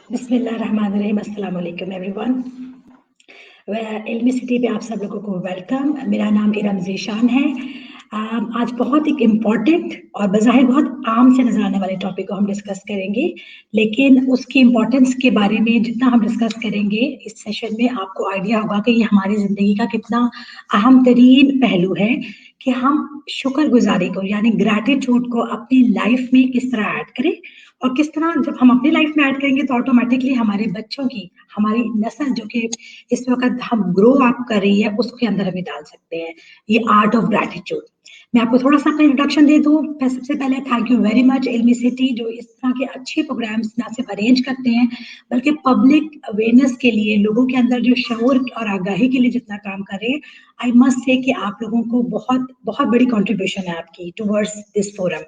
बिस्मिल्लाहिर्रहमानिर्रहीम, अस्सलाम वालेकुम एवरीवन। इल्मी सिटी पे आप सब लोगों को वेलकम। मेरा नाम इरम ज़ीशान है। आज बहुत एक इम्पॉर्टेंट और बज़ाहिर बहुत आम से नज़र आने वाले टॉपिक को हम डिस्कस करेंगे, लेकिन उसकी इम्पोर्टेंस के बारे में जितना हम डिस्कस करेंगे इस सेशन में, आपको आइडिया होगा कि ये हमारी ज़िंदगी का कितना अहम तरीन पहलू है कि हम शुक्रगुज़ारी को यानी ग्रैटिट्यूड को अपनी लाइफ में किस तरह ऐड करें, और किस तरह जब हम अपनी लाइफ में ऐड करेंगे तो ऑटोमेटिकली हमारे बच्चों की, हमारी नस्ल जो कि इस वक्त हम ग्रो अप कर रही है, उसके अंदर हम डाल सकते हैं ये आर्ट ऑफ ग्रैटिट्यूड। मैं आपको थोड़ा सा अपना इंट्रोडक्शन दे दूं। सबसे पहले थैंक यू वेरी मच इल्मी सिटी, जो इस तरह के अच्छे प्रोग्राम्स ना सिर्फ अरेंज करते हैं बल्कि पब्लिक अवेयरनेस के लिए, लोगों के अंदर जो शऊर और आगाही के लिए जितना काम कर रहे हैं। आई मस्ट से कि आप लोगों को बहुत बहुत बड़ी कॉन्ट्रीब्यूशन है आपकी टूवर्ड्स दिस फोरम।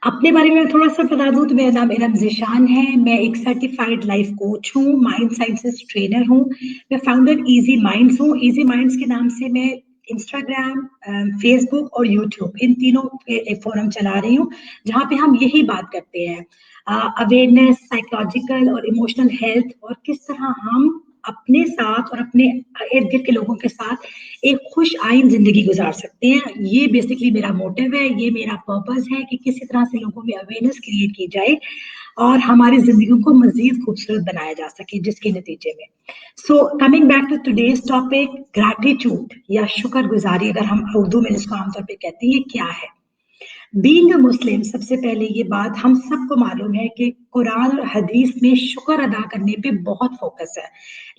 अपने बारे में थोड़ा सा बता दूं तो मेरा नाम इरम ज़ीशान है। मैं एक सर्टिफाइड लाइफ कोच हूँ, माइंड साइंसेस ट्रेनर हूँ। मैं फाउंडर इजी माइंड्स हूँ। इजी माइंड्स के नाम से मैं इंस्टाग्राम, फेसबुक और यूट्यूब, इन तीनों पे एक फोरम चला रही हूँ जहाँ पे हम यही बात करते हैं, अवेयरनेस, साइकोलॉजिकल और इमोशनल हेल्थ, और किस तरह हम अपने साथ और अपने इर्द गिर्द के लोगों के साथ एक खुश आइन जिंदगी गुजार सकते हैं। ये बेसिकली मेरा मोटिव है, ये मेरा पर्पस है कि किसी तरह से लोगों में अवेयरनेस क्रिएट की जाए और हमारी जिंदगी को मजीद खूबसूरत बनाया जा सके, जिसके नतीजे में so coming back to today's topic, gratitude या शुक्रगुजारी, अगर हम उर्दू में इसको आमतौर पर कहते हैं, ये क्या है? बीइंग अ मुस्लिम, सबसे पहले ये बात हम सबको मालूम है कि कुरान और हदीस में शुक्र अदा करने पे बहुत फोकस है,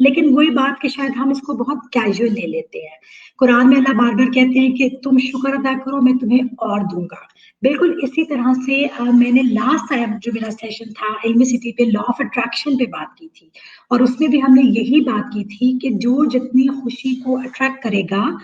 लेकिन वही बात कि शायद हम इसको बहुत कैजुअल ले लेते हैं। कुरान में अल्लाह बार बार कहते हैं कि तुम शुक्र अदा करो, मैं तुम्हें और दूंगा। बिल्कुल इसी तरह से मैंने लास्ट टाइम जो मेरा सेशन था इल्मी सिटी पे लॉ ऑफ अट्रैक्शन पे बात की थी, और उसमें भी हमने यही बात की थी कि जो जितनी खुशी को अट्रैक्ट करेगा,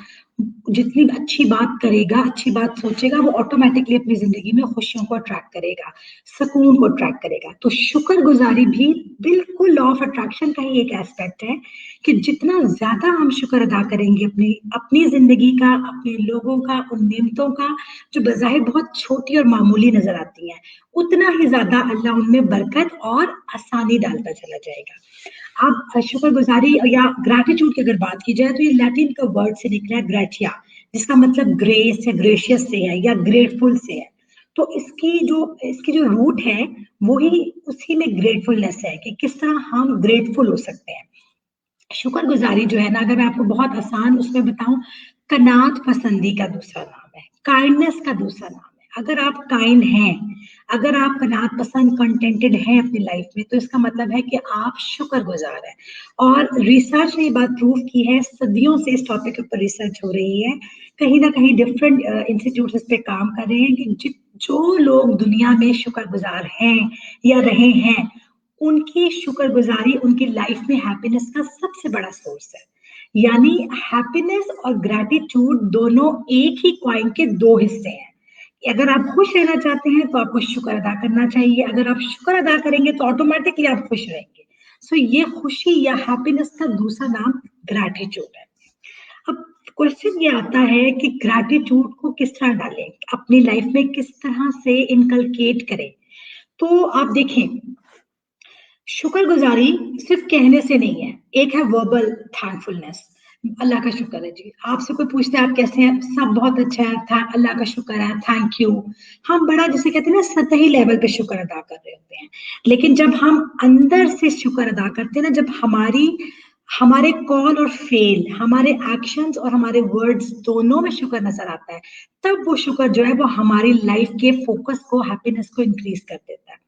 जितनी अच्छी बात करेगा, अच्छी बात सोचेगा, वो ऑटोमेटिकली अपनी जिंदगी में खुशियों को अट्रैक्ट करेगा, सुकून को अट्रैक्ट करेगा। तो शुक्रगुजारी भी बिल्कुल लॉ ऑफ अट्रैक्शन का ही एक एस्पेक्ट है कि जितना ज्यादा हम शुक्र अदा करेंगे अपनी अपनी जिंदगी का, अपने लोगों का, उन नेमतों का जो बज़ाहिर बहुत छोटी और मामूली नजर आती हैं, उतना ही ज्यादा अल्लाह उनमें बरकत और आसानी डालता चला जाएगा। अब शुक्रगुजारी या ग्रैटिट्यूड की अगर बात की जाए तो ये लैटिन का वर्ड से निकला है ग्रेटिया, जिसका मतलब ग्रेस या ग्रेशियस से है या ग्रेटफुल से है। तो इसकी जो रूट है वही उसी में ग्रेटफुलनेस है कि किस तरह हम ग्रेटफुल हो सकते हैं। शुक्रगुजारी जो है ना, अगर मैं आपको बहुत आसान उसमें बताऊं, कनात पसंदी का दूसरा नाम है, काइंडनेस का दूसरा नाम है। अगर आप काइंड हैं, अगर आप कनात पसंद, कंटेंटेड हैं अपनी लाइफ में, तो इसका मतलब है कि आप शुक्रगुजार हैं। और रिसर्च ने ये बात प्रूव की है, सदियों से इस टॉपिक के ऊपर रिसर्च हो रही है, कहीं ना कहीं डिफरेंट इंस्टीट्यूट इस पे काम कर रहे हैं कि जो लोग दुनिया में शुक्रगुजार हैं या रहे हैं, उनकी शुक्रगुजारी उनकी लाइफ में हैप्पीनेस का सबसे बड़ा सोर्स है। यानी हैप्पीनेस और ग्रैटिट्यूड दोनों एक ही कॉइन के दो हिस्से हैं। अगर आप खुश रहना चाहते हैं तो आपको शुक्र अदा करना चाहिए, अगर आप शुक्र अदा करेंगे तो ऑटोमेटिकली आप खुश रहेंगे। सो ये खुशी या हैप्पीनेस का दूसरा नाम ग्रैटिट्यूड है। अब क्वेश्चन ये आता है कि ग्रैटिट्यूड को किस तरह डालें, अपनी लाइफ में किस तरह से इनकलकेट करें। तो आप देखें, शुक्रगुजारी सिर्फ कहने से नहीं है, एक है वर्बल थैंकफुलनेस। अल्लाह का शुक्र है जी, आपसे कोई पूछता है आप कैसे हैं, सब बहुत अच्छा है, था अल्लाह का शुक्र है, थैंक यू। हम बड़ा जिसे कहते हैं ना सतही लेवल पे शुक्र अदा कर रहे होते हैं, लेकिन जब हम अंदर से शुक्र अदा करते हैं ना, जब हमारे कॉल और फेल, हमारे एक्शंस और हमारे वर्ड्स दोनों में शुक्र नजर आता है, तब वो शुक्र जो है वो हमारी लाइफ के फोकस को, हैप्पीनेस को इंक्रीज कर देता है।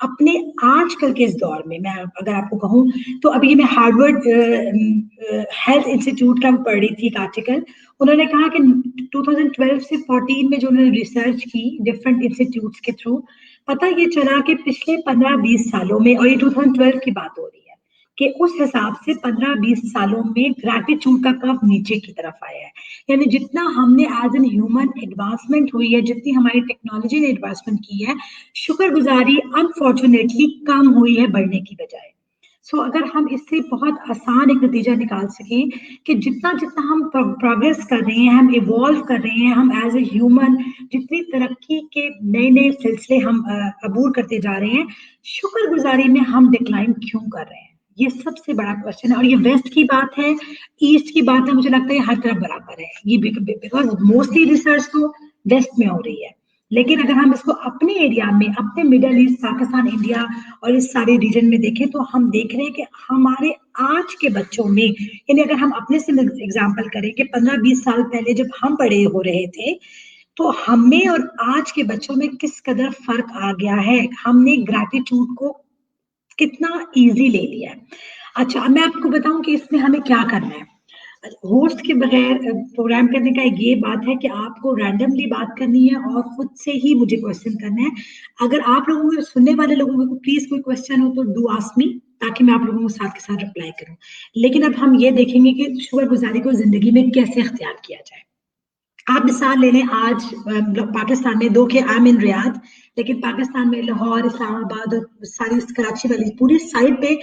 अपने आजकल के इस दौर में मैं अगर आपको कहूं तो अभी मैं हार्वर्ड हेल्थ इंस्टीट्यूट का पढ़ रही थी एक आर्टिकल। उन्होंने कहा कि 2012 से 14 में जो उन्होंने रिसर्च की डिफरेंट इंस्टीट्यूट्स के थ्रू, पता ये चला कि पिछले 15-20 सालों में, और ये 2012 की बात हो रही है, कि उस हिसाब से 15-20 सालों में ग्रैटिट्यूड का कर्व नीचे की तरफ आया है। यानी जितना हमने एज एन ह्यूमन एडवांसमेंट हुई है, जितनी हमारी टेक्नोलॉजी ने एडवांसमेंट की है, शुक्रगुजारी अनफॉर्चुनेटली कम हुई है बढ़ने की बजाय। सो अगर हम इससे बहुत आसान एक नतीजा निकाल सकें कि जितना जितना हम प्रोग्रेस कर रहे हैं, हम इवॉल्व कर रहे हैं, हम एज ए ह्यूमन जितनी तरक्की के नए नए सिलसिले हम अबूर करते जा रहे हैं, शुक्रगुजारी में हम डिक्लाइन क्यों कर रहे हैं? ये सबसे बड़ा क्वेश्चन है। और ये वेस्ट की बात है, ईस्ट की बात है, मुझे लगता है हर तरफ बराबर है ये, बिकॉज मोस्टली रिसर्च तो वेस्ट में हो रही है। लेकिन अगर हम इसको अपने एरिया में, अपने मिडल ईस्ट, पाकिस्तान, इंडिया और इस सारे रीजन में देखें, तो हम देख रहे हैं कि हमारे आज के बच्चों में, यानी अगर हम अपने से एग्जांपल करें कि 15-20 साल पहले जब हम बड़े हो रहे थे, तो हमें और आज के बच्चों में किस कदर फर्क आ गया है, हमने ग्रैटिट्यूड को कितना इजी ले लिया है। अच्छा, मैं आपको बताऊं कि इसमें हमें क्या करना है। होस्ट के बगैर प्रोग्राम करने का एक ये बात है कि आपको रैंडमली बात करनी है और खुद से ही मुझे क्वेश्चन करना है। अगर आप लोगों को, सुनने वाले लोगों को प्लीज कोई क्वेश्चन हो तो डू आस्क मी, ताकि मैं आप लोगों को साथ के साथ रिप्लाई करूं। लेकिन अब हम ये देखेंगे कि शुक्रगुजारी को जिंदगी में कैसे इख्तियार किया जाए। आप मिसाल ले लें, आज पाकिस्तान में, दो के आई एम इन रियाद, लेकिन पाकिस्तान में लाहौर, इस्लामाबाद और सारी कराची वाली पूरी साइड पे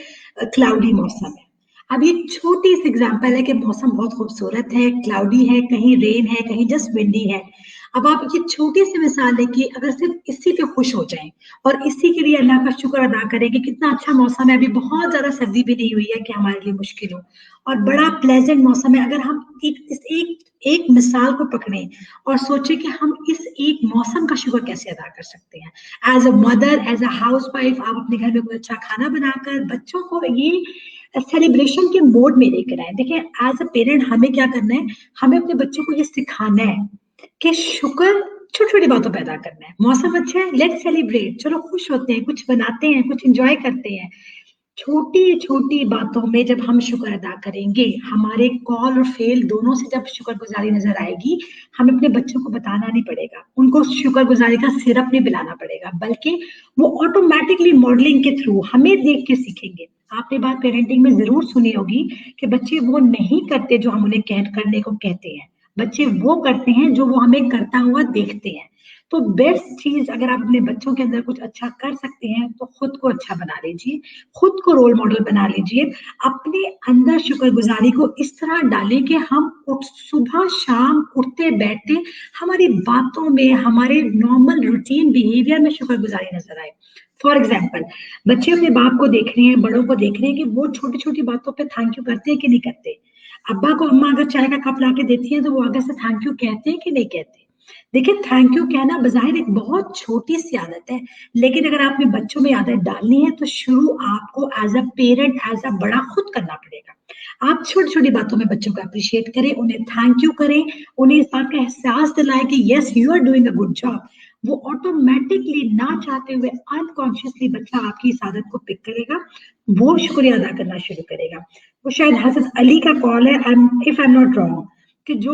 क्लाउडी मौसम है। अब ये छोटी सी एग्जांपल है कि मौसम बहुत खूबसूरत है, क्लाउडी है, कहीं रेन है, कहीं जस्ट विंडी है। अब आप ये छोटी सी मिसाल है कि अगर सिर्फ इसी पे खुश हो जाएं और इसी के लिए अल्लाह का शुक्र अदा करें कि कितना अच्छा मौसम है, अभी बहुत ज्यादा सर्दी भी नहीं हुई है कि हमारे लिए मुश्किल हो, और बड़ा प्लेजेंट मौसम है। अगर हम एक मिसाल को पकड़ें और सोचें कि हम इस एक मौसम का शुक्र कैसे अदा कर सकते हैं। As a mother, as a housewife, आप अपने घर में कोई अच्छा खाना बनाकर बच्चों को ये सेलिब्रेशन के मोड में लेकर आए। देखिए, एज अ पेरेंट हमें क्या करना है, हमें अपने बच्चों को ये सिखाना है कि शुक्र छोटी छोटी बातों पर अदा करना है। मौसम अच्छा है, लेट्स सेलिब्रेट, चलो खुश होते हैं, कुछ बनाते हैं, कुछ एंजॉय करते हैं। छोटी छोटी बातों में जब हम शुक्र अदा करेंगे, हमारे कॉल और फेल दोनों से जब शुक्रगुजारी नजर आएगी, हमें अपने बच्चों को बताना नहीं पड़ेगा, उनको शुक्रगुजारी का सिरप नहीं पिलाना पड़ेगा, बल्कि वो ऑटोमेटिकली मॉडलिंग के थ्रू हमें देख के सीखेंगे। आपने बात पेरेंटिंग में जरूर सुनी होगी कि बच्चे वो नहीं करते जो हम उन्हें करने को कहते हैं, बच्चे वो करते हैं जो वो हमें करता हुआ देखते हैं। तो बेस्ट चीज, अगर आप अपने बच्चों के अंदर कुछ अच्छा कर सकते हैं तो खुद को अच्छा बना लीजिए, खुद को रोल मॉडल बना लीजिए। अपने अंदर शुक्रगुजारी को इस तरह डालें कि हम सुबह शाम उठते बैठते हमारी बातों में, हमारे नॉर्मल रूटीन बिहेवियर में शुक्रगुजारी नजर आए। फॉर एग्जाम्पल, बच्चे अपने बाप को देख रहे हैं, बड़ों को देख रहे हैं कि वो छोटी छोटी बातों पे थैंक यू करते हैं कि नहीं करते। अब्बा को अम्मा अगर चाय का कप लाके देती है तो वो आगे से थैंक यू कहते हैं कि नहीं कहते। देखिए, थैंक यू कहना बज़ाहिर एक बहुत छोटी सी आदत है, लेकिन अगर आपने बच्चों में आदत डालनी है तो शुरू आपको as a parent, as a बड़ा खुद करना पड़ेगा। आप छोटी छोटी बातों में बच्चों को अप्रिशिएट करें, उन्हें थैंक यू करें, उन्हें इस बात का एहसास दिलाएं कि yes you are doing a good job. वो ऑटोमेटिकली ना चाहते हुए अनकॉन्शियसली बच्चा आपकी इस आदत को पिक करेगा, वो शुक्रिया अदा करना शुरू करेगा। वो शायद हजरत अली का कॉल है, if I am not wrong, कि जो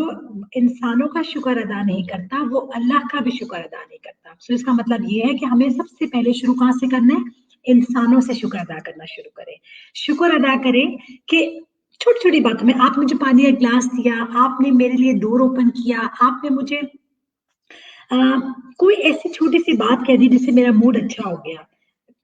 इंसानों का शुक्र अदा नहीं करता वो अल्लाह का भी शुक्र अदा नहीं करता। सो इसका मतलब ये है कि हमें सबसे पहले शुरू कहां से करना है, इंसानों से शुक्र अदा करना शुरू करें। शुक्र अदा करें कि छोटी छोटी बातों में, आपने मुझे पानी का ग्लास दिया, आपने मेरे लिए डोर ओपन किया, आपने मुझे कोई ऐसी छोटी सी बात कह दी जिससे मेरा मूड अच्छा हो गया,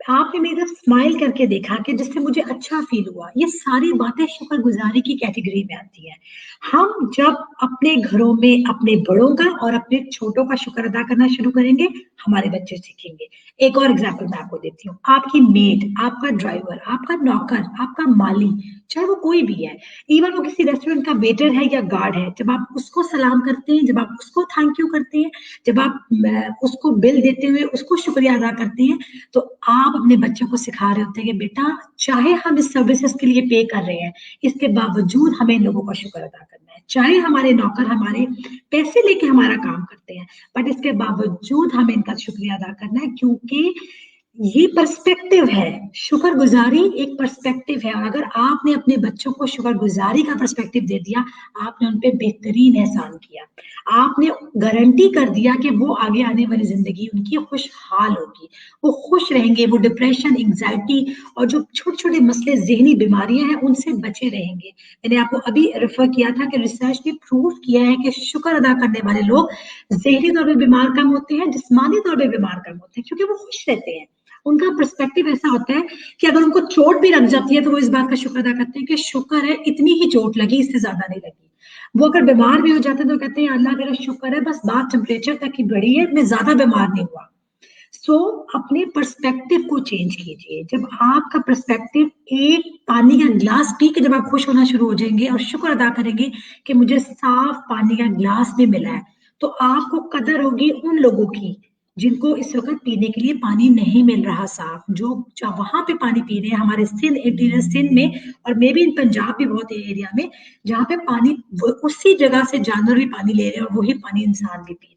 आपने मेरी तरफ स्माइल करके देखा कि जिससे मुझे अच्छा फील हुआ। ये सारी बातें शुक्रगुजारी की कैटेगरी में आती हैं। हम जब अपने घरों में अपने बड़ों का और अपने छोटों का शुक्र अदा करना शुरू करेंगे, हमारे बच्चे सीखेंगे। एक और एग्जाम्पल मैं आपको देती हूँ। आपकी मेड, आपका ड्राइवर, आपका नौकर, आपका माली, चाहे वो कोई भी है, इवन वो किसी रेस्टोरेंट का वेटर है या गार्ड है, जब आप उसको सलाम करते हैं, जब आप उसको थैंक यू करते हैं, जब आप उसको बिल देते हुए उसको शुक्रिया अदा करते हैं, तो आप अपने बच्चों को सिखा रहे होते हैं कि बेटा, चाहे हम इस सर्विसेज के लिए पे कर रहे हैं, इसके बावजूद हमें इन लोगों का शुक्र अदा करना है। चाहे हमारे नौकर हमारे पैसे लेके हमारा काम करते हैं, बट इसके बावजूद हमें इनका शुक्रिया अदा करना है, क्योंकि ये पर्सपेक्टिव है। शुक्रगुजारी एक पर्सपेक्टिव है, और अगर आपने अपने बच्चों को शुक्रगुजारी का पर्सपेक्टिव दे दिया, आपने उन पे बेहतरीन एहसान किया। आपने गारंटी कर दिया कि वो आगे आने वाली जिंदगी उनकी खुशहाल होगी, वो खुश रहेंगे, वो डिप्रेशन, एंग्जाइटी और जो छोटे छोटे मसले, जहनी बीमारियां हैं, उनसे बचे रहेंगे। मैंने आपको अभी रेफर किया था कि रिसर्च ने प्रूव किया है कि शुक्र अदा करने वाले लोग जहनी तौर पर बीमार कम होते हैं, जिस्मानी तौर पर बीमार कम होते हैं, क्योंकि वो खुश रहते हैं, उनका पर्सपेक्टिव ऐसा होता है कि अगर उनको चोट भी लग जाती है तो वो इस बात का शुक्र अदा करते हैं कि शुक्र है इतनी ही चोट लगी, इससे ज्यादा नहीं लगी। वो अगर बीमार भी हो जाते हैं तो कहते हैं अल्लाह तेरा शुक्र है, बस बात टेम्परेचर तक ही बढ़ी है, मैं ज्यादा बीमार नहीं हुआ। अपने पर्सपेक्टिव को चेंज कीजिए। जब आपका पर्सपेक्टिव, एक पानी का ग्लास पी के जब आप खुश होना शुरू हो जाएंगे और शुक्र अदा करेंगे कि मुझे साफ पानी का ग्लास भी मिला है, तो आपको कदर होगी उन लोगों की जिनको इस वक्त पीने के लिए पानी नहीं मिल रहा साफ, जो वहां पे पानी पी रहे हैं। हमारे सिंध में और मे भी इन पंजाब भी बहुत एरिया में जहाँ पे पानी उसी जगह से जानवर भी पानी ले रहे हैं और वही पानी इंसान भी पी रहे हैं।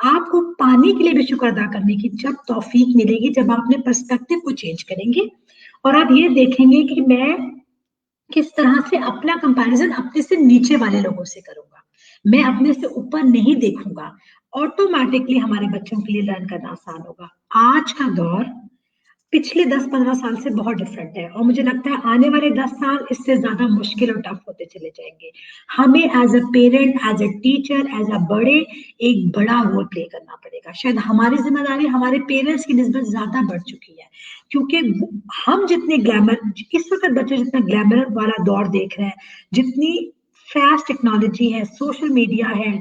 आपको पानी के लिए भी शुक्र अदा करने की जब तौफीक मिलेगी, जब आप अपने पर्सपेक्टिव को चेंज करेंगे और आप ये देखेंगे कि मैं किस तरह से अपना कंपैरिजन अपने से नीचे वाले लोगों से करूंगा, मैं अपने से ऊपर नहीं देखूंगा, ऑटोमेटिकली हमारे बच्चों के लिए लर्न करना आसान होगा। आज का दौर पिछले 10-15 साल से बहुत डिफरेंट है और मुझे लगता है आने वाले 10 साल इससे ज्यादा मुश्किल और टफ होते चले जाएंगे। हमें as a parent, as a teacher, as a बड़े एक बड़ा रोल प्ले करना पड़ेगा। शायद हमारी जिम्मेदारी हमारे पेरेंट्स की निस्बत ज्यादा बढ़ चुकी है, क्योंकि हम जितने ग्लैमर, इस वक्त बच्चे जितना ग्लैमर वाला दौर देख रहे हैं, जितनी फास्ट टेक्नोलॉजी है, सोशल मीडिया है,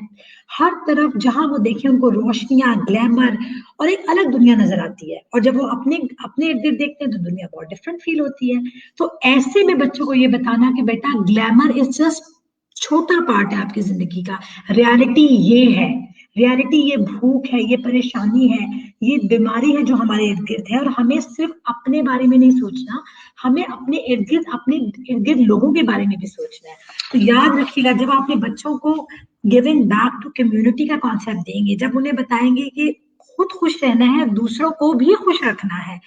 हर तरफ जहां वो देखें उनको रोशनियां, ग्लैमर और एक अलग दुनिया नजर आती है। और जब वो अपने अपने इर्द गिर्द देखते हैं तो दुनिया बहुत डिफरेंट फील होती है। तो ऐसे में बच्चों को ये बताना कि बेटा ग्लैमर इज जस्ट छोटा पार्ट है आपकी जिंदगी का, रियलिटी ये है, रियलिटी ये भूख है, ये परेशानी है, ये बीमारी है जो हमारे इर्द गिर्द है। और हमें सिर्फ अपने बारे में नहीं सोचना, हमें अपने इर्द गिर्द, अपने इर्द गिर्द लोगों के बारे में भी सोचना है। तो याद रखिएगा, जब आप अपने बच्चों को गिविंग बैक टू कम्युनिटी का कॉन्सेप्ट देंगे, जब उन्हें बताएंगे कि खुद खुश रहना है, दूसरों को भी खुश रखना है,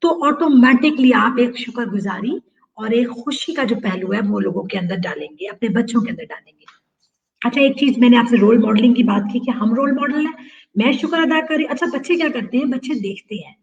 तो ऑटोमेटिकली आप एक शुक्रगुजारी और एक खुशी का जो पहलू है वो लोगों के अंदर डालेंगे, अपने बच्चों के अंदर डालेंगे। अच्छा, एक चीज मैंने आपसे रोल मॉडलिंग की बात की कि हम रोल मॉडल है, मैं शुक्र अदा करी। अच्छा, बच्चे क्या करते हैं? बच्चे देखते हैं।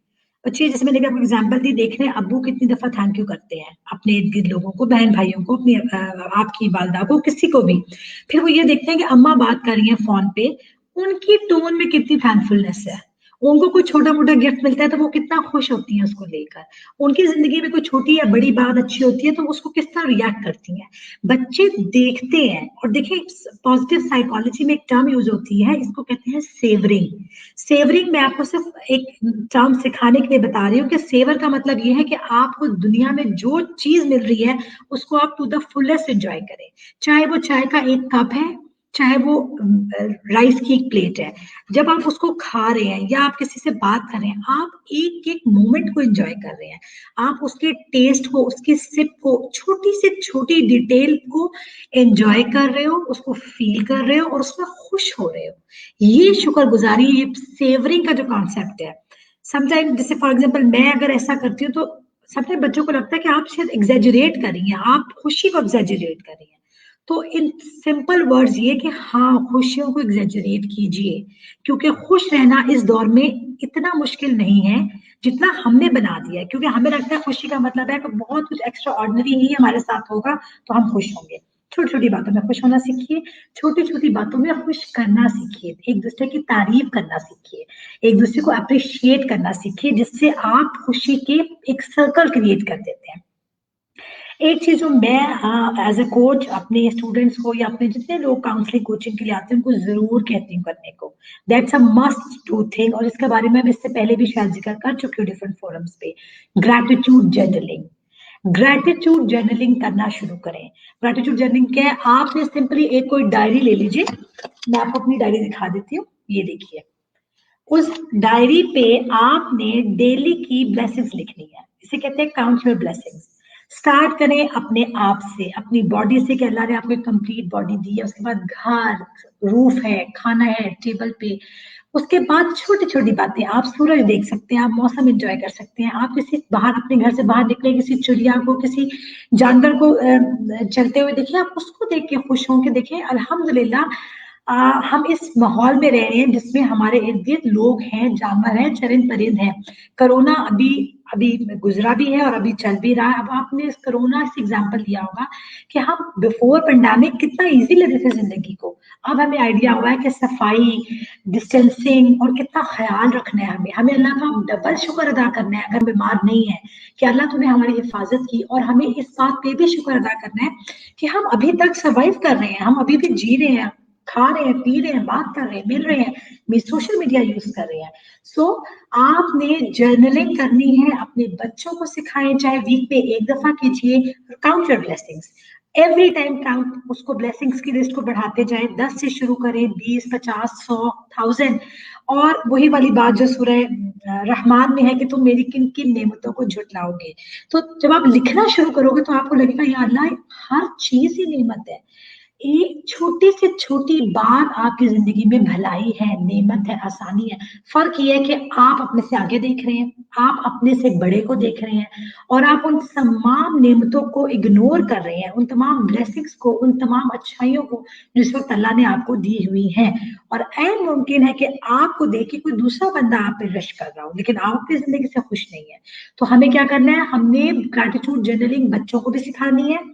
बच्चे, जैसे मैंने आपको एग्जांपल दी, देख रहे हैं अब्बू कितनी दफा थैंक यू करते हैं अपने इर्द गिर्द लोगों को, बहन भाइयों को, अपनी आपकी वालदा को, किसी को भी। फिर वो ये देखते हैं कि अम्मा बात कर रही है फोन पे, उनकी टोन में कितनी थैंकफुलनेस है। उनको कोई छोटा मोटा गिफ्ट मिलता है तो वो कितना खुश होती हैं उसको लेकर। उनकी जिंदगी में कोई छोटी या बड़ी बात अच्छी होती है तो उसको किस तरह रिएक्ट करती हैं। बच्चे देखते हैं। और देखिए, पॉजिटिव साइकोलॉजी में एक टर्म यूज होती है, इसको कहते हैं सेवरिंग। सेवरिंग मैं आपको सिर्फ एक टर्म सिखाने के लिए बता रही हूँ कि सेवर का मतलब ये है कि आपको दुनिया में जो चीज मिल रही है उसको आप टू द फुलेस्ट एंजॉय करें। चाहे वो चाय का एक कप है, चाहे वो राइस की एक प्लेट है, जब आप उसको खा रहे हैं या आप किसी से बात कर रहे हैं, आप एक एक मोमेंट को एंजॉय कर रहे हैं। आप उसके टेस्ट को, उसकी सिप को, छोटी से छोटी डिटेल को एंजॉय कर रहे हो, उसको फील कर रहे हो और उसमें खुश हो रहे हो। ये शुक्रगुजारी, ये सेवरिंग का जो कॉन्सेप्ट है। समटाइम, जैसे फॉर एग्जाम्पल मैं अगर ऐसा करती हूँ तो सबसे बच्चों को लगता है कि आप शायद एग्जेजरेट कर रही हैं, आप खुशी को एग्जेजरेट कर रही हैं। तो इन सिंपल वर्ड्स ये कि हाँ, खुशियों को एग्जेजरेट कीजिए, क्योंकि खुश रहना इस दौर में इतना मुश्किल नहीं है जितना हमने बना दिया है। क्योंकि हमें लगता है खुशी का मतलब है कि बहुत कुछ एक्स्ट्रा ऑर्डिनरी ही हमारे साथ होगा तो हम खुश होंगे। छोटी छोटी बातों में खुश होना सीखिए, छोटी छोटी बातों में खुश करना सीखिए, एक दूसरे की तारीफ करना सीखिए, एक दूसरे को अप्रिशिएट करना सीखिए, जिससे आप खुशी के एक सर्कल क्रिएट कर देते हैं। एक चीज जो मैं एज अ कोच अपने स्टूडेंट्स को या अपने जितने लोग काउंसलिंग कोचिंग के लिए आते हैं उनको जरूर कहती हूँ करने को, that's a must do thing. और इसके बारे में इससे पहले भी शायद जिक्र कर चुकी हूँ डिफरेंट फोरम्स पे। ग्रैटिट्यूड जर्नलिंग, ग्रैटिट्यूड जर्नलिंग करना शुरू करें। ग्रैटिट्यूड जर्नलिंग क्या है? आपने सिंपली एक कोई डायरी ले लीजिए, मैं आपको अपनी डायरी दिखा देती हूँ, ये देखिए। उस डायरी पे आपने डेली की ब्लेसिंग्स लिखनी है, इसे कहते हैं काउंट योर ब्लेसिंग्स। स्टार्ट करें अपने आप से, अपनी बॉडी से, कि अल्लाह ने आपको एक कंप्लीट बॉडी दी है, उसके बाद घर, रूफ है, खाना है टेबल पे, उसके बाद छोटी छोटी बातें, आप सूरज देख सकते हैं, आप मौसम एंजॉय कर सकते हैं, आप किसी बाहर, अपने घर से बाहर निकले, किसी चिड़िया को, किसी जानवर को चलते हुए देखिए, आप उसको देख के खुश होंगे। देखिए अल्हम्दुलिल्लाह, हम इस माहौल में रह रहे हैं जिसमें हमारे इर्द गिर्द लोग हैं, जानवर हैं, चरिंद परिंद हैं। कोरोना अभी अभी गुजरा भी है और अभी चल भी रहा है। अब आपने इस कोरोना से एग्जाम्पल लिया होगा कि हम बिफोर पेंडेमिक कितना इजी लेते थे जिंदगी को। अब हमें आइडिया हुआ है कि सफाई, डिस्टेंसिंग और कितना ख्याल रखना है हमें। हमें अल्लाह का डबल शुक्र अदा करना है अगर बीमार नहीं है, कि अल्लाह तूने हमारी हिफाजत की। और हमें इस बात पे भी शुक्र अदा करना है कि हम अभी तक सर्वाइव कर रहे हैं, हम अभी भी जी रहे हैं, खा रहे हैं, पी रहे हैं, बात कर रहे हैं, मिल रहे हैं, सोशल मीडिया यूज कर रहे हैं। सो आपने जर्नलिंग करनी है, अपने बच्चों को सिखाएं, चाहे वीक पे एक दफा कीजिए। Count your blessings every time, count, उसको ब्लेसिंग्स की लिस्ट को बढ़ाते जाएं। 10 से शुरू करें, 20, 50, 100, 1000। और वही वाली बात जो सूरह रहमान में है कि तुम मेरी किन किन नेमतों को झुटलाओगे। तो जब आप लिखना शुरू करोगे तो आपको लगेगा या अल्लाह हर चीज ही नेमत है। एक छोटी से छोटी बात आपकी जिंदगी में भलाई है, नेमत है, आसानी है। फर्क ये है कि आप अपने से आगे देख रहे हैं, आप अपने से बड़े को देख रहे हैं, और आप उन तमाम नेमतों को इग्नोर कर रहे हैं, उन तमाम ब्लेसिंग्स को, उन तमाम अच्छाइयों को जिस वक्त अल्लाह ने आपको दी हुई है। और ऐन मुमकिन है कि आपको देख के कोई दूसरा बंदा आप पे रश कर रहा हो, लेकिन आप अपनी जिंदगी से खुश नहीं है। तो हमें क्या करना है, हमने ग्रैटिट्यूड जर्नलिंग बच्चों को भी सिखानी है,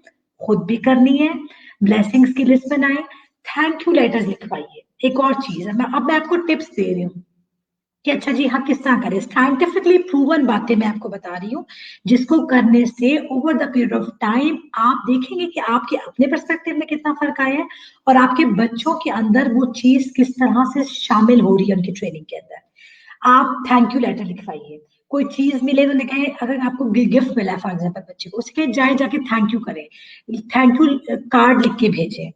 खुद भी करनी है। ब्लेसिंग्स की लिस्ट बनाएं, थैंक यू लेटर्स लिखवाइए। एक और चीज है, मैं आपको टिप्स दे रही हूँ कि अच्छा जी हाँ किस तरह करें। साइंटिफिकली प्रूवन बातें मैं आपको बता रही हूँ, जिसको करने से over the period of time आप देखेंगे कि आपके अपने पर्सपेक्टिव में कितना फर्क आया है और आपके बच्चों के अंदर वो चीज किस तरह से शामिल हो रही है उनकी ट्रेनिंग के अंदर। आप थैंक यू लेटर लिखवाइए। कोई चीज मिले तो लिखे, अगर आपको गिफ्ट मिला है फॉर एग्जाम्पल बच्चे को, उसके जाके थैंक यू करें, थैंक यू कार्ड लिख के भेजें,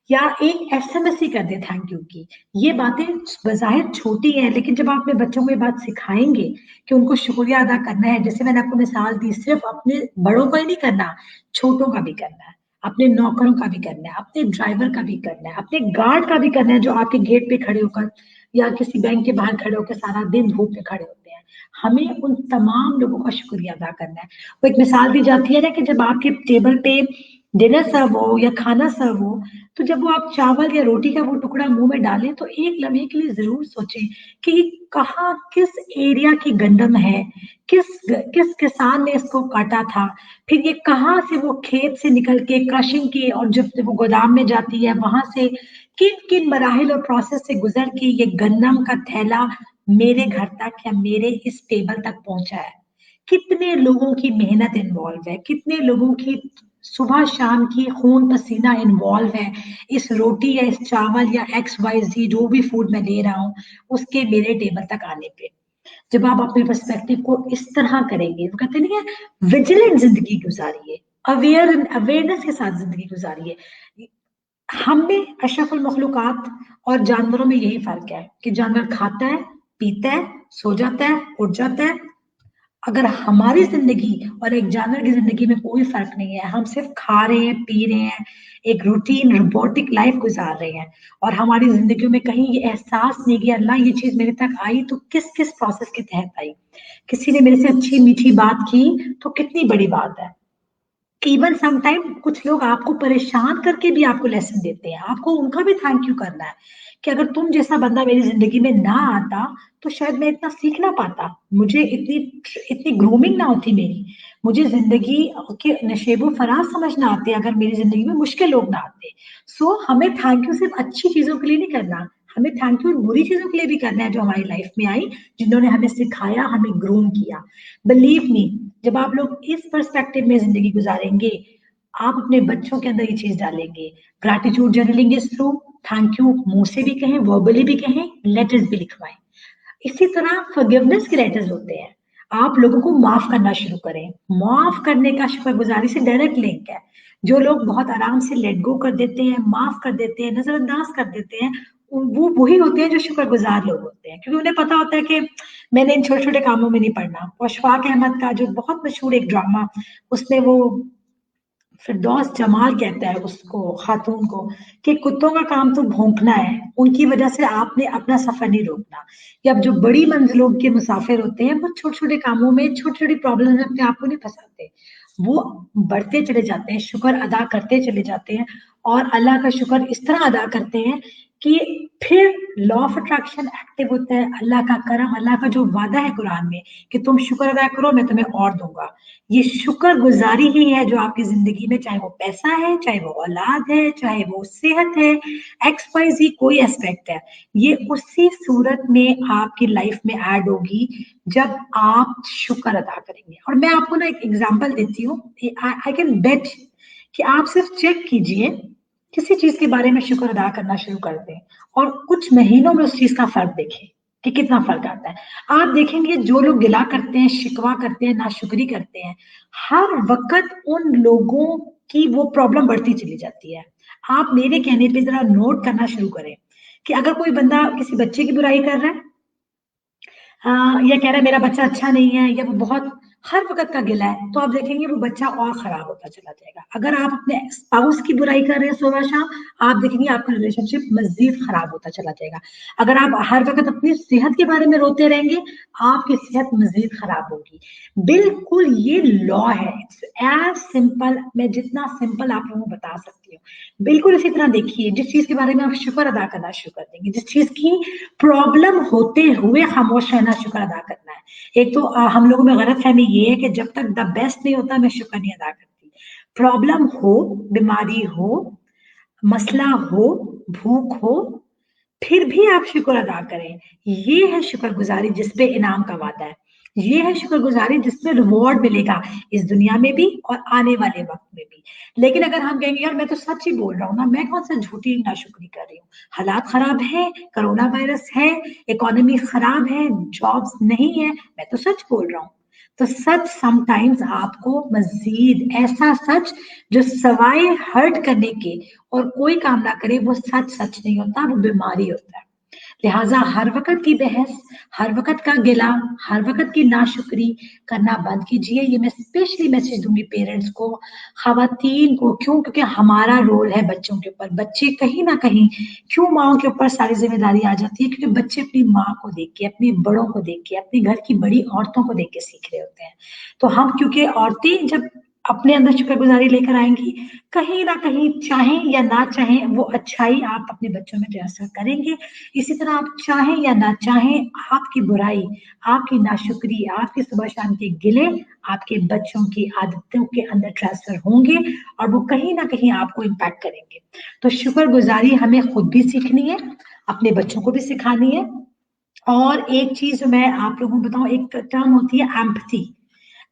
या एक एसएमएस ही कर दे थैंक यू की। ये बातें बजाहिर छोटी है, लेकिन जब आप अपने बच्चों को ये बात सिखाएंगे कि उनको शुक्रिया अदा करना है, जैसे मैंने आपको मिसाल दी, सिर्फ अपने बड़ों का ही नहीं करना, छोटों का भी करना है, अपने नौकरों का भी करना है, अपने ड्राइवर का भी करना है, अपने गार्ड का भी करना है जो आपके गेट पे खड़े होकर या किसी बैंक के बाहर खड़े होकर सारा दिन धूप में खड़े होते हैं। हमें उन तमाम लोगों का शुक्रिया अदा करना है। वो एक मिसाल दी जाती है ना कि जब आपके टेबल पे डिनर सर्व हो या खाना सर्व हो, तो जब वो आप चावल या रोटी का वो टुकड़ा मुंह में डालें तो एक लम्हे के लिए जरूर सोचें कि ये कहाँ, किस एरिया की गंदम है, किस किस किसान ने इसको काटा था, फिर ये कहाँ से वो खेत से निकल के क्रशिंग की और जब वो गोदाम में जाती है वहां से किन किन मराहिल और प्रोसेस से गुजर के ये गंदम का थैला मेरे घर तक या मेरे इस टेबल तक पहुंचा है। कितने लोगों की मेहनत इन्वॉल्व है, कितने लोगों की सुबह शाम की खून पसीना इन्वॉल्व है इस रोटी या इस चावल या XYZ जो भी फूड मैं ले रहा हूँ उसके मेरे टेबल तक आने पे। जब आप अपने पर्सपेक्टिव को इस तरह करेंगे, वो कहते नहीं है विजिलेंट जिंदगी गुजारिए, अवेयरनेस के साथ जिंदगी गुजारिए। हम में अशरफुल मखलूकात और जानवरों में यही फर्क है कि जानवर खाता है, पीता है, सो जाता है, उठ जाता है। अगर हमारी जिंदगी और एक जानवर की जिंदगी में कोई फर्क नहीं है, हम सिर्फ खा रहे हैं, पी रहे हैं, एक रूटीन रोबोटिक लाइफ गुजार रहे हैं, और हमारी जिंदगी में कहीं ये एहसास नहीं कि अल्लाह ये चीज मेरे तक आई तो किस किस प्रोसेस के तहत आई, किसी ने मेरे से अच्छी मीठी बात की तो कितनी बड़ी बात है। इवन समटाइम कुछ लोग आपको परेशान करके भी आपको लेसन देते हैं, आपको उनका भी थैंक यू करना है कि अगर तुम जैसा बंदा मेरी जिंदगी में ना आता तो शायद मैं इतना सीख ना पाता, मुझे इतनी इतनी ग्रूमिंग ना होती मेरी, मुझे जिंदगी के नशेबो फराज समझ ना आते अगर मेरी जिंदगी में मुश्किल लोग ना आते। सो हमें थैंक यू सिर्फ अच्छी चीजों के लिए नहीं करना, हमें थैंक यू बुरी चीजों के लिए भी करना है जो हमारी लाइफ में आई, जिन्होंने हमें सिखाया, हमें ग्रूम किया। बिलीव मी, जब आप लोग इस पर्सपेक्टिव में जिंदगी गुजारेंगे, आप अपने बच्चों के अंदर ये चीज डालेंगे। Gratitude journaling is through, thank you मुंह से भी कहें, वर्बली भी कहें, लेटर्स भी लिखवाएं। इसी तरह फॉरगिवनेस के लेटर्स होते हैं, आप लोगों को माफ करना शुरू करें। माफ करने का शुक्रगुजारी से डायरेक्ट लिंक है। जो लोग बहुत आराम से लेट गो कर देते हैं, माफ कर देते हैं, नजरअंदाज कर देते हैं, वो वही होते हैं जो शुक्रगुजार लोग होते हैं, क्योंकि उन्हें पता होता है कि मैंने इन छोटे छोटे कामों में नहीं पड़ना। अशफाक अहमद का जो बहुत मशहूर एक ड्रामा, उसमें वो फिरदौस जमाल कहता है उसको, खातून को, कि कुत्तों का काम तो भौंकना है, उनकी वजह से आपने अपना सफर नहीं रोकना। या अब जो बड़ी मंजिलों के मुसाफिर होते हैं वो छोटे छोटे कामों में, छोटी छोटी प्रॉब्लम में अपने आप को नहीं फंसाते, वो बढ़ते चले जाते हैं, शुक्र अदा करते चले जाते हैं, और अल्लाह का शुक्र इस तरह अदा करते हैं कि फिर लॉ ऑफ अट्रैक्शन एक्टिव होता है। अल्लाह का करम, अल्लाह का जो वादा है कुरान में कि तुम शुक्र अदा करो मैं तुम्हें और दूंगा, ये शुक्र गुजारी ही है जो आपकी जिंदगी में, चाहे वो पैसा है, चाहे वो औलाद है, चाहे वो सेहत है, एक्स वाई जी कोई एस्पेक्ट है, ये उसी सूरत में आपकी लाइफ में ऐड होगी जब आप शुक्र अदा करेंगे। और मैं आपको ना एक एग्जांपल देती हूँ, आई कैन बेट कि आप सिर्फ चेक कीजिए, किसी चीज के बारे में शुक्र अदा करना शुरू कर दें और कुछ महीनों में उस चीज का फर्क देखें कि कितना फर्क आता है। आप देखेंगे जो लोग गिला करते हैं, शिकवा करते हैं, नाशुक्री करते हैं, हर वक्त उन लोगों की वो प्रॉब्लम बढ़ती चली जाती है। आप मेरे कहने पे जरा नोट करना शुरू करें कि अगर कोई बंदा किसी बच्चे की बुराई कर रहा है, या कह रहा है मेरा बच्चा अच्छा नहीं है, या वो बहुत हर वक्त का गिला है, तो आप देखेंगे वो बच्चा और खराब होता चला जाएगा। अगर आप अपने स्पाउस की बुराई कर रहे हैं सुबह शाम, आप देखेंगे आपका रिलेशनशिप मजीद खराब होता चला जाएगा। अगर आप हर वक्त अपनी सेहत के बारे में रोते रहेंगे, आपकी सेहत मजीद खराब होगी। बिल्कुल ये लॉ है, इट्स एज सिंपल, मैं जितना सिंपल आप लोगों को बता सकती हूँ। बिल्कुल इसी तरह देखिए, जिस चीज के बारे में आप शुक्र अदा करना शुरू कर देंगे, जिस चीज की प्रॉब्लम होते हुए खामोश रहना शुक्र अदा करना है। एक तो हम लोगों में गलत फहमी ये है कि जब तक द बेस्ट नहीं होता मैं शुक्र नहीं अदा करती। प्रॉब्लम हो, बीमारी हो, मसला हो, भूख हो, फिर भी आप शुक्र अदा करें। ये है शुक्रगुजारी जिसपे इनाम का वादा है। ये है शुक्रगुजारी जिसमें रिवॉर्ड मिलेगा इस दुनिया में भी और आने वाले वक्त में भी। लेकिन अगर हम कहेंगे यार मैं तो सच ही बोल रहा हूँ ना, मैं कौन सा झूठी नाशुक्री कर रही हूँ, हालात खराब है, कोरोना वायरस है, इकोनॉमी खराब है, जॉब्स नहीं है, मैं तो सच बोल रहा हूँ। तो सच समटाइम्स आपको मजीद ऐसा सच जो सवाए हर्ट करने के और कोई काम ना करे, वो सच सच नहीं होता, वो बीमारी होता है। लिहाजा हर वक्त की बहस, हर वक्त का गिला, हर वक्त की नाशुक्री करना बंद कीजिए। ये मैं स्पेशली मैसेज दूंगी पेरेंट्स को, खवातीन को। क्यों? क्योंकि हमारा रोल है बच्चों के ऊपर। बच्चे कहीं ना कहीं क्यों माओ के ऊपर सारी जिम्मेदारी आ जाती है, क्योंकि बच्चे अपनी माँ को देख के, अपने बड़ों को देख के, अपने घर की बड़ी औरतों को देख के सीख रहे होते हैं। तो हम, क्योंकि औरतें जब अपने अंदर शुक्रगुजारी लेकर आएंगी, कहीं ना कहीं चाहें या ना चाहें वो अच्छाई आप अपने बच्चों में ट्रांसफर करेंगे। इसी तरह आप चाहें या ना चाहें, आपकी बुराई, आपकी नाशुक्री, आपके सुबह शाम के गिले आपके बच्चों की आदतों के अंदर ट्रांसफर होंगे और वो कहीं ना कहीं आपको इम्पैक्ट करेंगे। तो शुक्रगुजारी हमें खुद भी सीखनी है, अपने बच्चों को भी सिखानी है। और एक चीज मैं आप लोगों को बताऊं, एक टर्म होती है एम्पथी।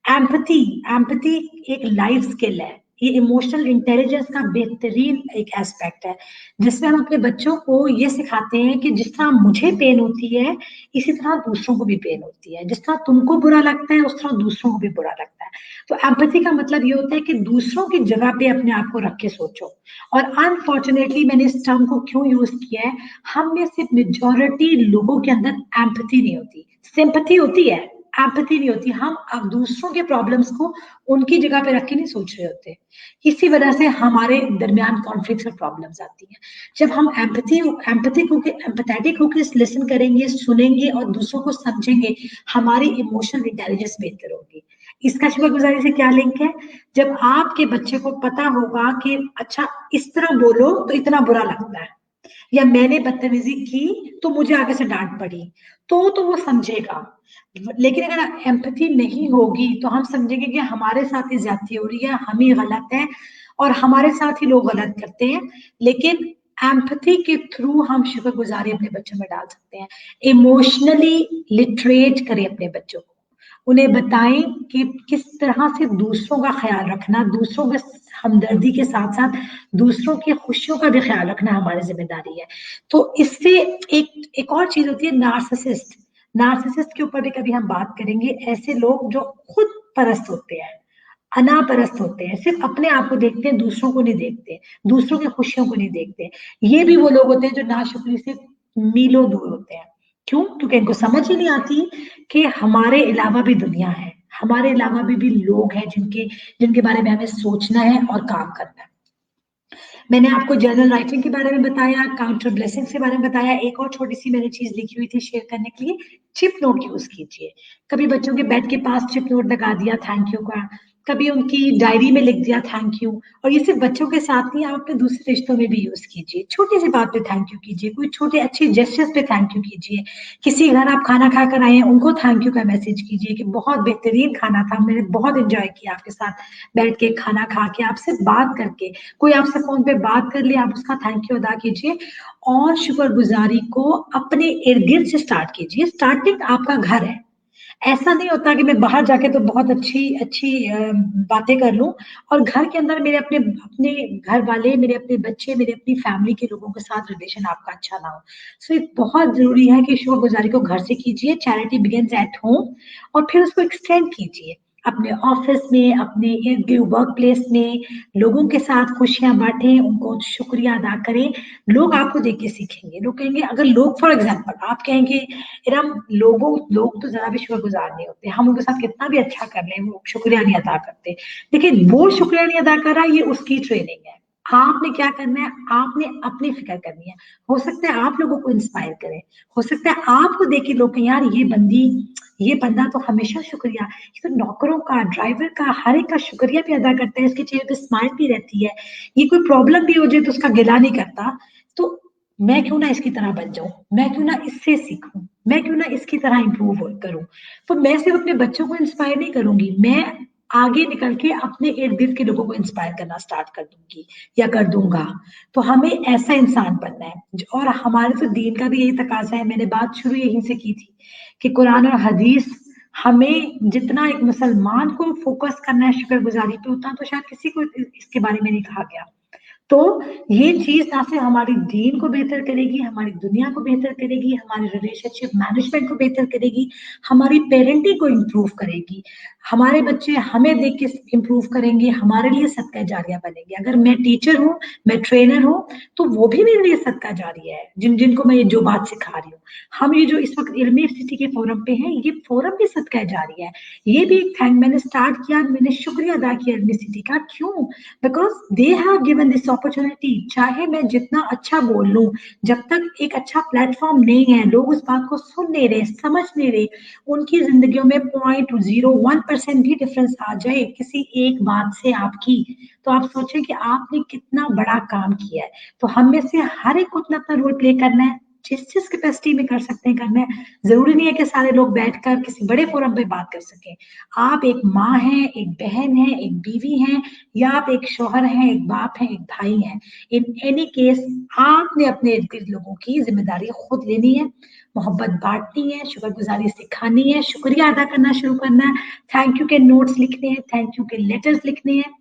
एम्पथी एम्पथी एक लाइफ स्किल है। ये इमोशनल इंटेलिजेंस का बेहतरीन एक एस्पेक्ट है, जिसमें हम अपने बच्चों को ये सिखाते हैं कि जिस तरह मुझे पेन होती है, इसी तरह दूसरों को भी पेन होती है। जिस तरह तुमको बुरा लगता है, उस तरह दूसरों को भी बुरा लगता है। तो एम्पथी का मतलब ये होता है कि दूसरों की जगह पे अपने आप को रख के सोचो। और अनफॉर्चुनेटली मैंने इस टर्म को क्यों यूज किया है, हम में से मेजोरिटी लोगों के अंदर एम्पथी नहीं होती, सिंपथी होती है, एम्पैथी नहीं होती। हम अब दूसरों के प्रॉब्लम्स को उनकी जगह पे रख के नहीं सोच रहे होते। इसी वजह से हमारे दरमियान कॉन्फ्लिक्ट्स और प्रॉब्लम्स आती हैं। जब हम एम्पैथेटिक होकर लिसन करेंगे, सुनेंगे और दूसरों को समझेंगे, हमारी इमोशनल इंटेलिजेंस बेहतर होगी। इसका शुक्रगुजारी से क्या लिंक है? जब आपके बच्चे को पता होगा कि अच्छा इस तरह बोलो तो इतना बुरा लगता है, या मैंने बदतमीजी की तो मुझे आगे से डांट पड़ी, तो वो समझेगा। लेकिन अगर एम्पैथी नहीं होगी तो हम समझेंगे कि हमारे साथ ही ज्यादती हो रही है, हम ही गलत है और हमारे साथ ही लोग गलत करते हैं। लेकिन एम्पैथी के थ्रू हम शुक्रगुजारी अपने बच्चों में डाल सकते हैं। इमोशनली लिटरेट करें अपने बच्चों को, उन्हें बताएं कि किस तरह से दूसरों का ख्याल रखना, दूसरों के हमदर्दी के साथ साथ दूसरों की खुशियों का भी ख्याल रखना हमारी जिम्मेदारी है। तो इससे एक और चीज होती है नार्सिसिस्ट। नार्सिसिस्ट के ऊपर भी कभी हम बात करेंगे। ऐसे लोग जो खुद परस्त होते हैं, अनापरस्त होते हैं, सिर्फ अपने आप को देखते हैं, दूसरों को नहीं देखते, दूसरों की खुशियों को नहीं देखते। ये भी वो लोग होते हैं जो नाशुक्री से मीलों दूर होते हैं। क्यों? क्योंकि इनको समझ ही नहीं आती कि हमारे अलावा भी दुनिया है, हमारे अलावा भी लोग हैं जिनके बारे में हमें सोचना है और काम करना है। मैंने आपको जर्नल राइटिंग के बारे में बताया, काउंटर ब्लेसिंग्स के बारे में बताया। एक और छोटी सी मैंने चीज लिखी हुई थी शेयर करने के लिए, चिप नोट यूज कीजिए। कभी बच्चों के बेड के पास चिप नोट लगा दिया थैंक यू का, कभी उनकी डायरी में लिख दिया थैंक यू। और ये सिर्फ बच्चों के साथ नहीं, आप अपने दूसरे रिश्तों में भी यूज कीजिए। छोटी सी बात पे थैंक यू कीजिए, कोई छोटे अच्छे जेस्चर्स पे थैंक यू कीजिए। किसी घर आप खाना खाकर आए हैं, उनको थैंक यू का मैसेज कीजिए कि बहुत बेहतरीन खाना था, मैंने बहुत एंजॉय किया आपके साथ बैठ के खाना खा के, आपसे बात करके। कोई आपसे फोन पे बात कर ले, आप उसका थैंक यू अदा कीजिए। और शुक्रगुजारी को अपने इर्द गिर्द से स्टार्ट कीजिए। स्टार्टिंग आपका घर है। ऐसा नहीं होता कि मैं बाहर जाके तो बहुत अच्छी अच्छी बातें कर लूं और घर के अंदर मेरे अपने अपने घर वाले, मेरे अपने बच्चे, मेरे अपनी फैमिली के लोगों के साथ रिलेशन आपका अच्छा ना हो। सो ये बहुत जरूरी है कि शुक्रगुजारी को घर से कीजिए। Charity begins at home. और फिर उसको एक्सटेंड कीजिए अपने ऑफिस में, अपने इर्द गिर्द वर्क प्लेस में। लोगों के साथ खुशियां बांटें, उनको शुक्रिया अदा करें। लोग आपको देख के सीखेंगे। लोग कहेंगे, अगर लोग फॉर एग्जाम्पल आप कहेंगे लोग तो जरा भी शुक्रगुजार नहीं होते, हम उनके साथ कितना भी अच्छा कर लें वो शुक्रिया नहीं अदा करते। देखिए, वो शुक्रिया नहीं अदा कर रहा, ये उसकी ट्रेनिंग है। आपने क्या करना है, आपने अपनी फिक्र करनी है। हो सकता है आप लोगों को इंस्पायर करें, हो सकता है आपको देख के लोग कहें, यार ये बंदा तो हमेशा शुक्रिया, ये तो नौकरों का, ड्राइवर का, हर एक का शुक्रिया भी अदा करता है, इसके चेहरे पे स्माइल भी रहती है, ये कोई प्रॉब्लम भी हो जाए तो उसका गिला नहीं करता। तो मैं क्यों ना इसकी तरह बन जाऊं, मैं क्यों ना इससे सीखूं, मैं क्यों ना इसकी तरह इंप्रूव करूं। तो मैं सिर्फ अपने बच्चों को इंस्पायर नहीं करूंगी, मैं आगे निकल के अपने इर्द गिर्द के लोगों को इंस्पायर करना स्टार्ट कर दूंगी या कर दूंगा। तो हमें ऐसा इंसान बनना है। और हमारे तो दीन का भी यही तकाजा है। मैंने बात शुरू यहीं से की थी कि कुरान और हदीस हमें जितना एक मुसलमान को फोकस करना है शुक्रगुजारी पे, उतना तो शायद किसी को इसके बारे में नहीं कहा गया। तो ये चीज ना सिर्फ हमारी दीन को बेहतर करेगी, हमारी दुनिया को बेहतर करेगी, हमारी रिलेशनशिप मैनेजमेंट को बेहतर करेगी, हमारी पेरेंटिंग को इम्प्रूव करेगी। हमारे बच्चे हमें देख के इम्प्रूव करेंगे, हमारे लिए सदका जारिया बनेंगे। अगर मैं टीचर हूँ, मैं ट्रेनर हूँ, तो वो भी मेरे लिए सदका जारिया है, जिनको मैं ये जो बात सिखा रही हूँ। हम ये जो इस वक्त इल्मी सिटी के फोरम पे हैं, ये फोरम भी सदका जारिया है। ये भी एक थैंक, मैंने स्टार्ट किया, मैंने शुक्रिया अदा किया इल्मी सिटी का। क्यों? Because they have given this opportunity. चाहे मैं जितना अच्छा बोल लूं, जब तक एक अच्छा प्लेटफॉर्म नहीं है, लोग उस बात को सुन नहीं रहे, समझ नहीं रहे, उनकी जिंदगियों में 0.01% भी डिफरेंस आ जाए किसी एक बात से आपकी, तो आप सोचें कि आपने कितना बड़ा काम किया है। तो हम में से हर एक को अपना अपना रोल प्ले करना है, जिस जिस कैपेसिटी में कर सकते हैं करना है। जरूरी नहीं है कि सारे लोग बैठकर किसी बड़े फोरम पे बात कर सकें। आप एक माँ हैं, एक बहन है, एक बीवी हैं, या आप एक शौहर हैं, एक बाप हैं, एक भाई हैं। इन एनी केस आपने अपने इर्द गिर्द लोगों की जिम्मेदारी खुद लेनी है, मोहब्बत बांटनी है, शुक्रगुजारी सिखानी है, शुक्रिया अदा करना शुरू करना है, थैंक यू के नोट्स लिखने हैं, थैंक यू के लेटर्स लिखने हैं,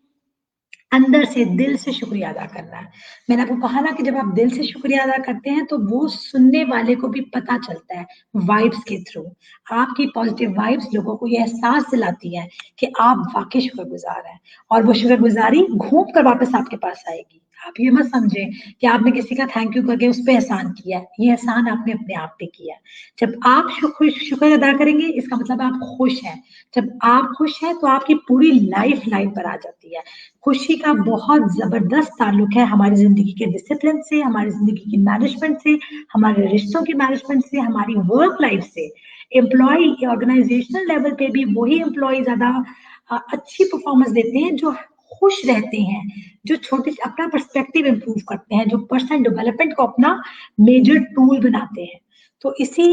अंदर से दिल से शुक्रिया अदा करना है। मैंने आपको कहा ना कि जब आप दिल से शुक्रिया अदा करते हैं तो वो सुनने वाले को भी पता चलता है वाइब्स के थ्रू। आपकी पॉजिटिव वाइब्स लोगों को ये एहसास दिलाती है कि आप वाकई शुक्रगुजार हैं, और वो शुक्रगुजारी घूम कर वापस आपके पास आएगी। आप ये मत समझे कि आपने किसी का थैंक यू करके उस पर एहसान किया है, ये एहसान आपने अपने आप पे किया है। जब आप शुक्र अदा करेंगे, इसका मतलब आप खुश हैं। जब आप खुश हैं तो आपकी पूरी लाइफ लाइन पर आ जाती है। खुशी का बहुत जबरदस्त ताल्लुक है हमारी जिंदगी के डिसिप्लिन से, हमारी जिंदगी की मैनेजमेंट से, हमारे रिश्तों की मैनेजमेंट से, हमारी वर्क लाइफ से। एम्प्लॉय ऑर्गेनाइजेशनल लेवल पे भी वही एम्प्लॉय ज्यादा अच्छी परफॉर्मेंस देते हैं जो खुश रहते हैं, जो छोटे से अपना पर्सपेक्टिव इंप्रूव करते हैं, जो पर्सनल डेवलपमेंट को अपना मेजर टूल बनाते हैं। तो इसी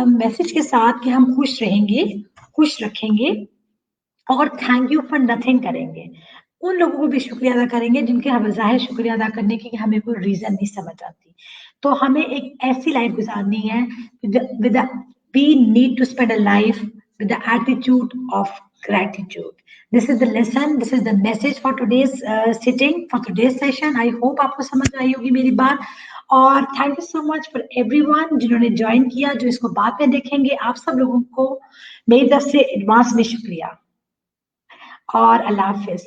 मैसेज के साथ कि हम खुश रहेंगे, खुश रखेंगे और थैंक यू फॉर नथिंग करेंगे। उन लोगों को भी शुक्रिया अदा करेंगे जिनके हम वजह शुक्रिया अदा करने की हमें कोई रीजन नहीं समझ आती। तो हमें एक ऐसी लाइफ गुजारनी है with we need to spend a life with the attitude of gratitude. This is the lesson, this is the message for today's sitting, for today's session. I hope आपको समझ आई होगी मेरी बात। और thank you so much for everyone जिन्होंने join किया, जो इसको बाद में देखेंगे। आप सब लोगों को मेरी तरफ से एडवांस में शुक्रिया और अल्लाह हाफिज।